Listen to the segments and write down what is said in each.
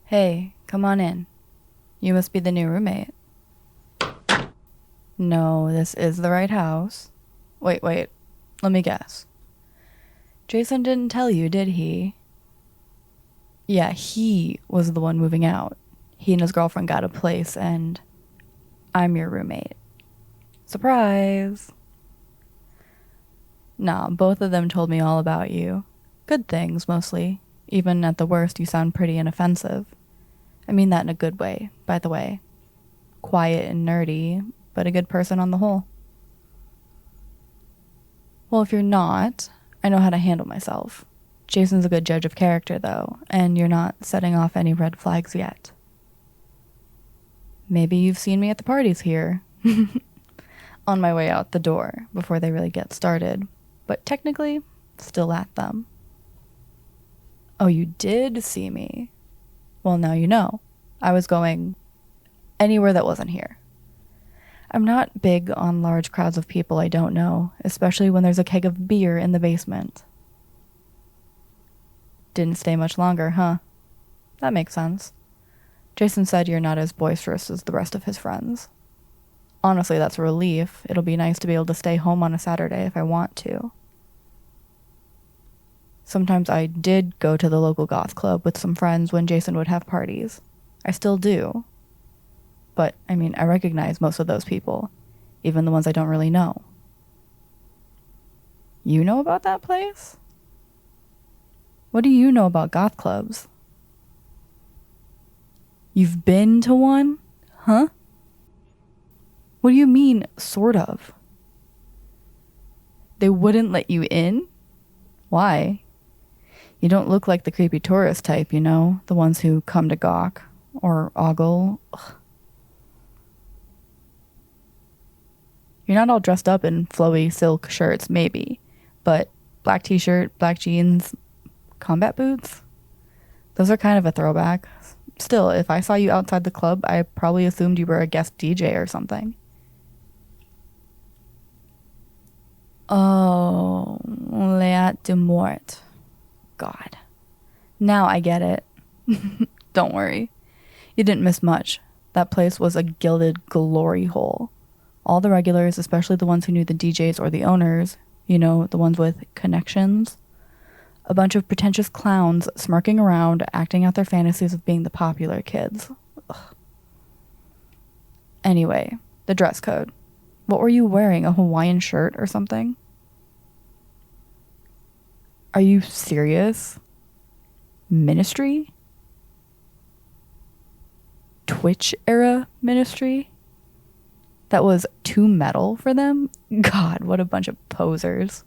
Hey, come on in. You must be the new roommate. No, this is the right house. Wait. Let me guess. Jason didn't tell you, did he? Yeah, he was the one moving out. He and his girlfriend got a place, and I'm your roommate. Surprise! Nah, both of them told me all about you. Good things, mostly. Even at the worst, you sound pretty inoffensive. I mean that in a good way, by the way. Quiet and nerdy, but a good person on the whole. Well, if you're not, I know how to handle myself. Jason's a good judge of character, though, and you're not setting off any red flags yet. Maybe you've seen me at the parties here. On my way out the door, before they really get started. But technically, still at them. Oh, you did see me? Well, now you know. I was going anywhere that wasn't here. I'm not big on large crowds of people I don't know, especially when there's a keg of beer in the basement. Didn't stay much longer, huh? That makes sense. Jason said you're not as boisterous as the rest of his friends. Honestly, that's a relief. It'll be nice to be able to stay home on a Saturday if I want to. Sometimes I did go to the local goth club with some friends when Jason would have parties. I still do. But, I recognize most of those people, even the ones I don't really know. You know about that place? What do you know about goth clubs? You've been to one? Huh? What do you mean, sort of? They wouldn't let you in? Why? You don't look like the creepy tourist type, you know? The ones who come to gawk. Or ogle. Ugh. You're not all dressed up in flowy silk shirts, maybe. But black t-shirt, black jeans, combat boots? Those are kind of a throwback. Still, if I saw you outside the club, I probably assumed you were a guest DJ or something. Oh, Léat de Mort. God. Now I get it. Don't worry. You didn't miss much. That place was a gilded glory hole. All the regulars, especially the ones who knew the DJs or the owners, you know, the ones with connections. A bunch of pretentious clowns smirking around, acting out their fantasies of being the popular kids. Ugh. Anyway, the dress code. What were you wearing? A Hawaiian shirt or something? Are you serious? Ministry? Twitch era ministry? That was too metal for them? God, what a bunch of posers.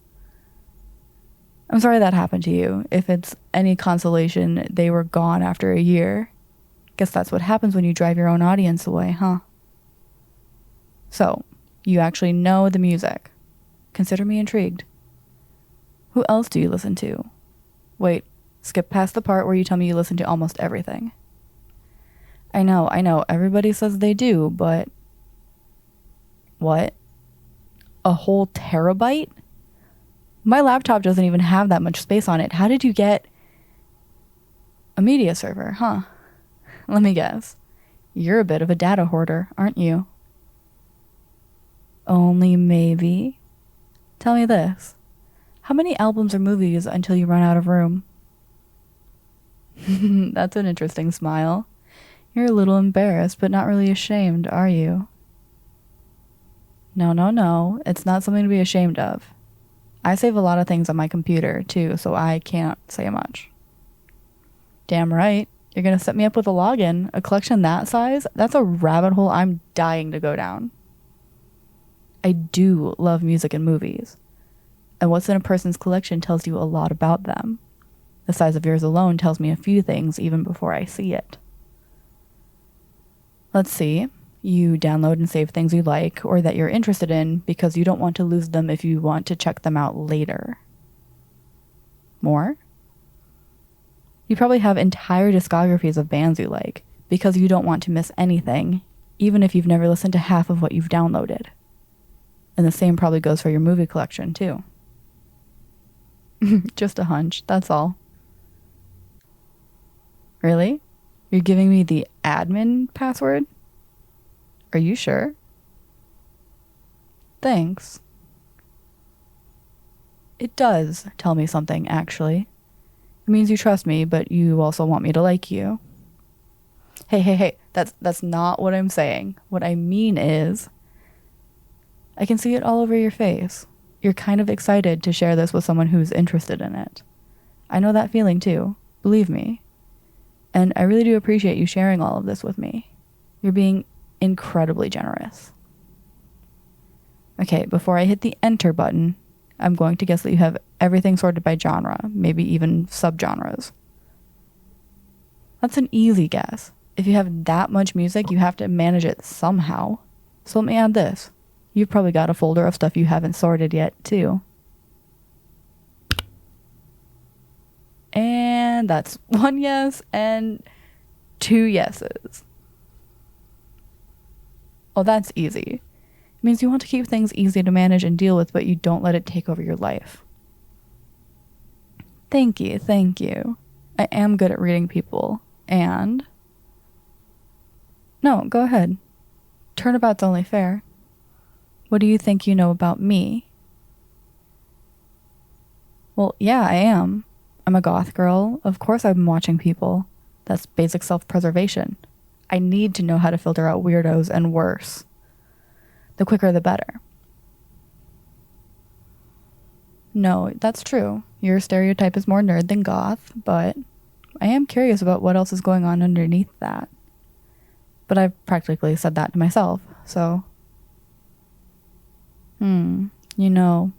I'm sorry that happened to you. If it's any consolation, they were gone after a year. Guess that's what happens when you drive your own audience away, huh? So, you actually know the music. Consider me intrigued. Who else do you listen to? Wait, skip past the part where you tell me you listen to almost everything. I know, everybody says they do, but... What? A whole terabyte? My laptop doesn't even have that much space on it. How did you get a media server, huh? Let me guess. You're a bit of a data hoarder, aren't you? Only maybe? Tell me this. How many albums or movies until you run out of room? That's an interesting smile. You're a little embarrassed, but not really ashamed, are you? No. It's not something to be ashamed of. I save a lot of things on my computer, too, so I can't say much. Damn right. You're gonna set me up with a login. A collection that size? That's a rabbit hole I'm dying to go down. I do love music and movies. And what's in a person's collection tells you a lot about them. The size of yours alone tells me a few things even before I see it. Let's see. You download and save things you like or that you're interested in because you don't want to lose them if you want to check them out later. More? You probably have entire discographies of bands you like because you don't want to miss anything, even if you've never listened to half of what you've downloaded. And the same probably goes for your movie collection, too. Just a hunch, that's all. Really? You're giving me the admin password? Are you sure? Thanks. It does tell me something, actually. It means you trust me, but you also want me to like you. Hey. That's not what I'm saying. What I mean is, I can see it all over your face. You're kind of excited to share this with someone who's interested in it. I know that feeling too, believe me. And I really do appreciate you sharing all of this with me. You're being incredibly generous. Okay, before I hit the enter button, I'm going to guess that you have everything sorted by genre, maybe even subgenres. That's an easy guess. If you have that much music, you have to manage it somehow. So let me add this. You've probably got a folder of stuff you haven't sorted yet, too. And that's 1 yes and 2 yeses. Oh, that's easy. It means you want to keep things easy to manage and deal with, but you don't let it take over your life. Thank you. I am good at reading people. And... No, go ahead. Turnabout's only fair. What do you think you know about me? Well, yeah, I am. I'm a goth girl. Of course I'm watching people. That's basic self-preservation. I need to know how to filter out weirdos and worse. The quicker the better. No, that's true. Your stereotype is more nerd than goth, but I am curious about what else is going on underneath that. But I've practically said that to myself, so... You know,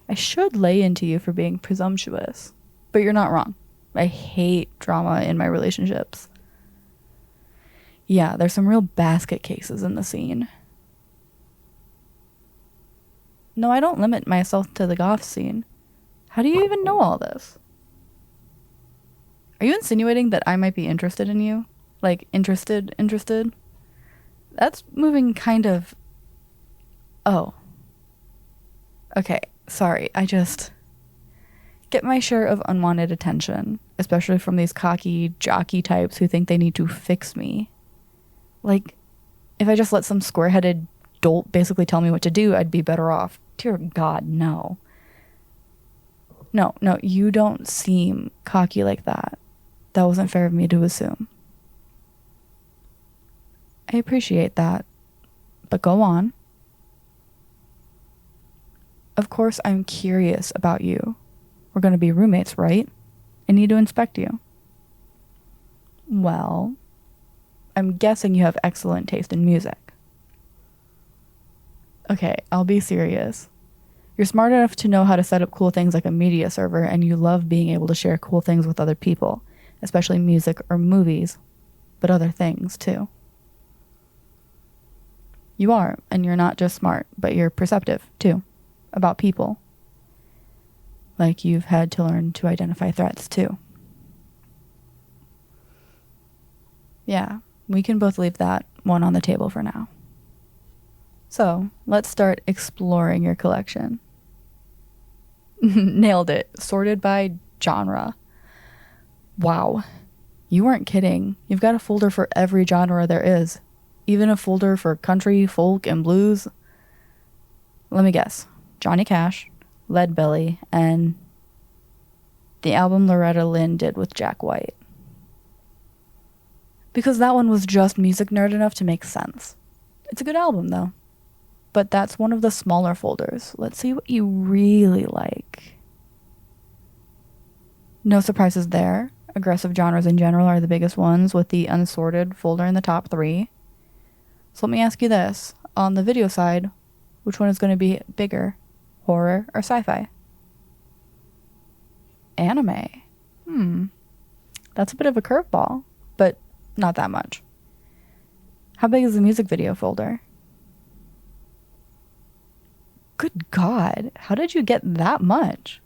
I should lay into you for being presumptuous. But you're not wrong. I hate drama in my relationships. Yeah, there's some real basket cases in the scene. No, I don't limit myself to the goth scene. How do you even know all this? Are you insinuating that I might be interested in you? Like, interested? That's moving kind of... Oh. Okay, sorry, I just... get my share of unwanted attention, especially from these cocky, jockey types who think they need to fix me. Like, if I just let some square-headed dolt basically tell me what to do, I'd be better off. Dear God, no. No, you don't seem cocky like that. That wasn't fair of me to assume. I appreciate that, but go on. Of course, I'm curious about you. We're going to be roommates, right? I need to inspect you. Well, I'm guessing you have excellent taste in music. Okay, I'll be serious. You're smart enough to know how to set up cool things like a media server, and you love being able to share cool things with other people, especially music or movies, but other things too. You are, and you're not just smart, but you're perceptive too, about people. Like you've had to learn to identify threats too. Yeah, we can both leave that one on the table for now. So, let's start exploring your collection. Nailed it. Sorted by genre. Wow. You weren't kidding. You've got a folder for every genre there is. Even a folder for country, folk, and blues. Let me guess. Johnny Cash, Leadbelly, and the album Loretta Lynn did with Jack White. Because that one was just music nerd enough to make sense. It's a good album, though. But that's one of the smaller folders. Let's see what you really like. No surprises there. Aggressive genres in general are the biggest ones, with the unsorted folder in the top 3. So let me ask you this. On the video side, which one is going to be bigger? Horror or sci-fi? Anime. That's a bit of a curveball, but not that much. How big is the music video folder? Good God, how did you get that much?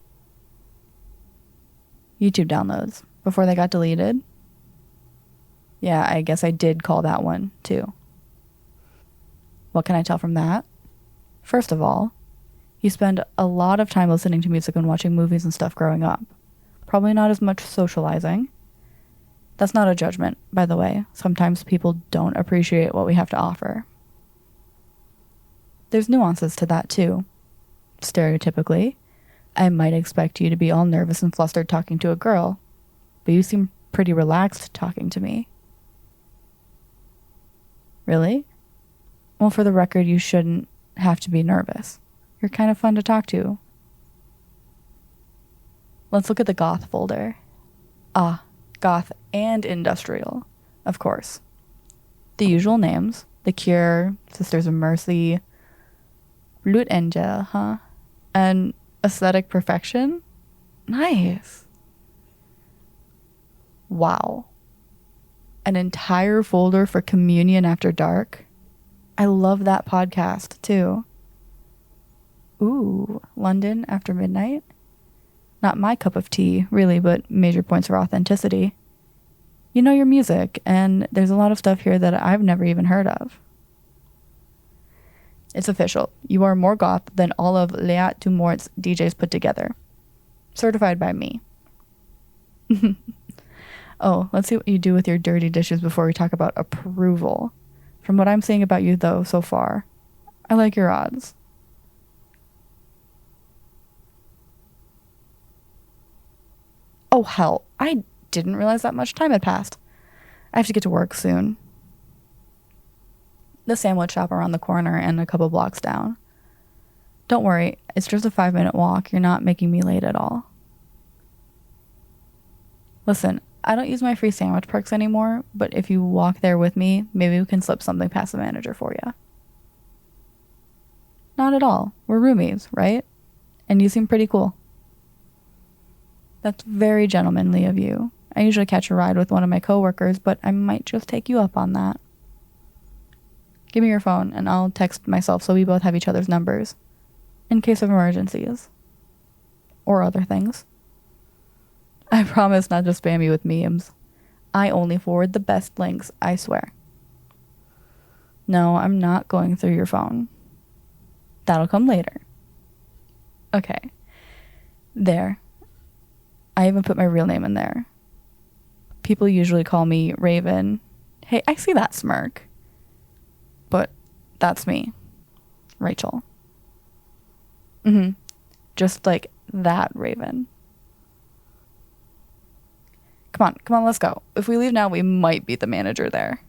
YouTube downloads, before they got deleted? Yeah, I guess I did call that one, too. What can I tell from that? First of all, you spend a lot of time listening to music and watching movies and stuff growing up. Probably not as much socializing. That's not a judgment, by the way. Sometimes people don't appreciate what we have to offer. There's nuances to that too. Stereotypically, I might expect you to be all nervous and flustered talking to a girl, but you seem pretty relaxed talking to me. Really? Well, for the record, you shouldn't have to be nervous. You're kind of fun to talk to. Let's look at the Goth folder. Ah, Goth and industrial, of course. The usual names: The Cure, Sisters of Mercy, Blutengel, huh? And Aesthetic Perfection? Nice. Wow. An entire folder for Communion After Dark? I love that podcast, too. Ooh, London After Midnight? Not my cup of tea, really, but major points for authenticity. You know your music, and there's a lot of stuff here that I've never even heard of. It's official. You are more goth than all of Léa Dumort's DJs put together. Certified by me. Oh, let's see what you do with your dirty dishes before we talk about approval. From what I'm seeing about you, though, so far, I like your odds. Oh, hell. I didn't realize that much time had passed. I have to get to work soon. The sandwich shop around the corner and a couple blocks down. Don't worry, it's just a 5-minute walk. You're not making me late at all. Listen, I don't use my free sandwich perks anymore, but if you walk there with me, maybe we can slip something past the manager for you. Not at all. We're roomies, right? And you seem pretty cool. That's very gentlemanly of you. I usually catch a ride with one of my coworkers, but I might just take you up on that. Give me your phone, and I'll text myself so we both have each other's numbers. In case of emergencies. Or other things. I promise not to spam you with memes. I only forward the best links, I swear. No, I'm not going through your phone. That'll come later. Okay. There. I even put my real name in there. People usually call me Raven. Hey, I see that smirk. But that's me. Rachel. Just like that Raven. Come on, let's go. If we leave now, we might beat the manager there.